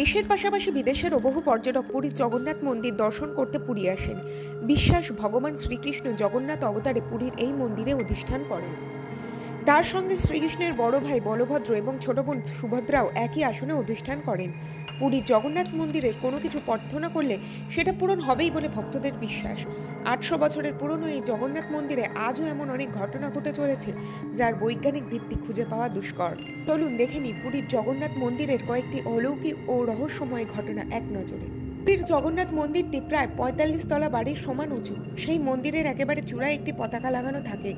দেশের পাশাপাশি বিদেশেরও বহু পর্যটক পুরীর জগন্নাথ মন্দির দর্শন করতে পুরী আসেন। বিশ্বাস, ভগবান শ্রীকৃষ্ণ জগন্নাথ অবতারে পুরীর এই মন্দিরে অধিষ্ঠান করেন। তার সঙ্গে শ্রীকৃষ্ণের বড় ভাই বলভদ্র এবং ছোট বোন সুভদ্রাও একই আসনে অধিষ্ঠান করেন। পুরীর জগন্নাথ মন্দিরের কোনো কিছু প্রার্থনা করলে সেটা পূরণ হবেই বলে ভক্তদের বিশ্বাস। 800 বছরের পুরনো এই জগন্নাথ মন্দিরে আজও এমন অনেক ঘটনা ঘটে চলেছে যার বৈজ্ঞানিক ভিত্তি খুঁজে পাওয়া দুষ্কর। চলুন দেখে নিই পুরীর জগন্নাথ মন্দিরের কয়েকটি অলৌকিক ও রহস্যময় ঘটনা এক নজরে। পুরীর জগন্নাথ মন্দিরটি প্রায় 45 তলা বাড়ির সমান উঁচু। সেই মন্দিরের একেবারে চূড়ায় একটি পতাকা লাগানো থাকে।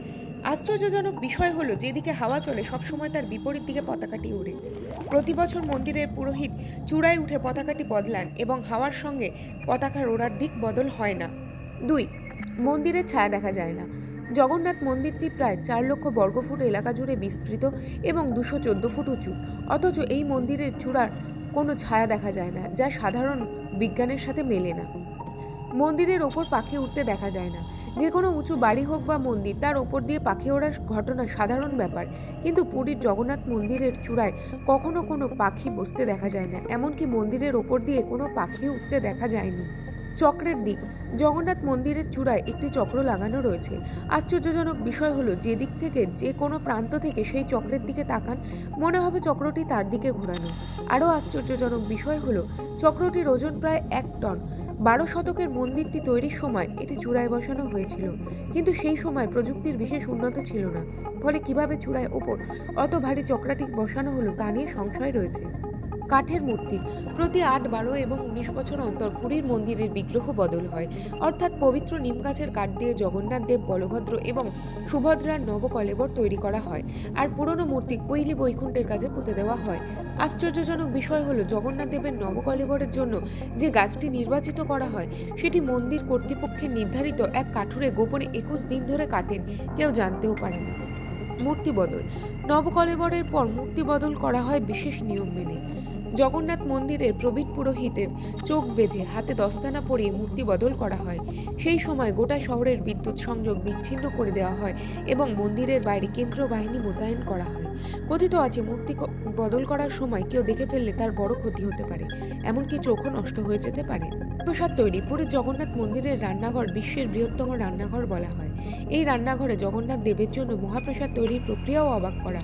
আশ্চর্যজনক বিষয় হলো, যেদিকে হাওয়া চলে সবসময় তার বিপরীত দিকে পতাকাটি ওড়ে। প্রতি বছর মন্দিরের পুরোহিত চূড়ায় উঠে পতাকাটি বদলান এবং হাওয়ার সঙ্গে পতাকার ওড়ার দিক বদল হয় না। 2. মন্দিরের ছায়া দেখা যায় না। জগন্নাথ মন্দিরটি প্রায় 4 লক্ষ বর্গফুট এলাকা জুড়ে বিস্তৃত এবং 214 ফুট উঁচু। অথচ এই মন্দিরের চূড়ার কোনো ছায়া দেখা যায় না, যা সাধারণ বিজ্ঞানের সাথে মেলে না। মন্দিরের ওপর পাখি উঠতে দেখা যায় না। যে কোনো উঁচু বাড়ি হোক বা মন্দির, তার ওপর দিয়ে পাখি ওড়ার ঘটনা সাধারণ ব্যাপার, কিন্তু পুরীর জগন্নাথ মন্দিরের চূড়ায় কখনো কোনো পাখি বসতে দেখা যায় না। এমনকি মন্দিরের ওপর দিয়ে কোনো পাখি উঠতে দেখা যায়নি। চক্রের দিক। জগন্নাথ মন্দিরের চূড়ায় একটি চক্র লাগানো রয়েছে। আশ্চর্যজনক বিষয় হলো, যে দিক থেকে যে কোনো প্রান্ত থেকে সেই চক্রের দিকে তাকান, মনে হবে চক্রটি তার দিকে ঘোরানো। আরও আশ্চর্যজনক বিষয় হলো, চক্রটির ওজন প্রায় 1 টন। 12 শতকের মন্দিরটি তৈরির সময় এটি চূড়ায় বসানো হয়েছিল, কিন্তু সেই সময় প্রযুক্তির বিশেষ উন্নত ছিল না। ফলে কিভাবে চূড়ায় ওপর অত ভারী চক্রটি বসানো হলো তা নিয়ে সংশয় রয়েছে। কাঠের মূর্তি। প্রতি 8, 12 এবং 19 বছর অন্তর পুরীর মন্দিরের বিগ্রহ বদল হয়। অর্থাৎ পবিত্র নিম গাছের কাঠ দিয়ে জগন্নাথ দেব, বলভদ্র এবং সুভদ্রার নবকলেবর তৈরি করা হয়, আর পুরনো মূর্তি কৈলি বৈকুণ্ঠের কাছে পুঁতে দেওয়া হয়। আশ্চর্যজনক বিষয় হলো, জগন্নাথ দেবের নবকলেবরের জন্য যে গাছটি নির্বাচিত করা হয়, সেটি মন্দির কর্তৃপক্ষের নির্ধারিত এক কাঠুরে গোপনে 21 দিন ধরে কাটেন, কেউ জানতেও পারে না। মূর্তি বদল। নবকলেবরের পর মূর্তি বদল করা হয় বিশেষ নিয়ম মেনে। জগন্নাথ মন্দিরের প্রবীণ পুরোহিতের চোখ বেঁধে হাতে দস্তানা পরিয়ে মূর্তি বদল করা হয়। সেই সময় গোটা শহরের বিদ্যুৎ সংযোগ বিচ্ছিন্ন করে দেওয়া হয় এবং মন্দিরের বাইরে কেন্দ্রীয় বাহিনী মোতায়েন করা হয়। কথিত আছে, মূর্তি বদল করার সময় কেউ দেখে ফেললে তার বড় ক্ষতি হতে পারে, এমনকি চোখও নষ্ট হয়ে যেতে পারে। প্রসাদ তৈরি। পুরীর জগন্নাথ মন্দিরের রান্নাঘর বিশ্বের বৃহত্তম রান্নাঘর বলা হয়। এই রান্নাঘরে জগন্নাথ দেবের জন্য মহাপ্রসাদ তৈরির প্রক্রিয়াও অবাক করা।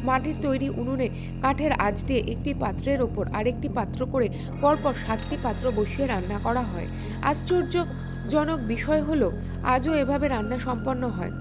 মাটির তৈরি উনুনে কাঠের আঁচ দিয়ে একটি পাত্রের ওপর আরেকটি পাত্র করে পরপর 7টি পাত্র বসিয়ে রান্না করা হয়। আশ্চর্যজনক বিষয় হলো, আজও এভাবে রান্না সম্পন্ন হয়।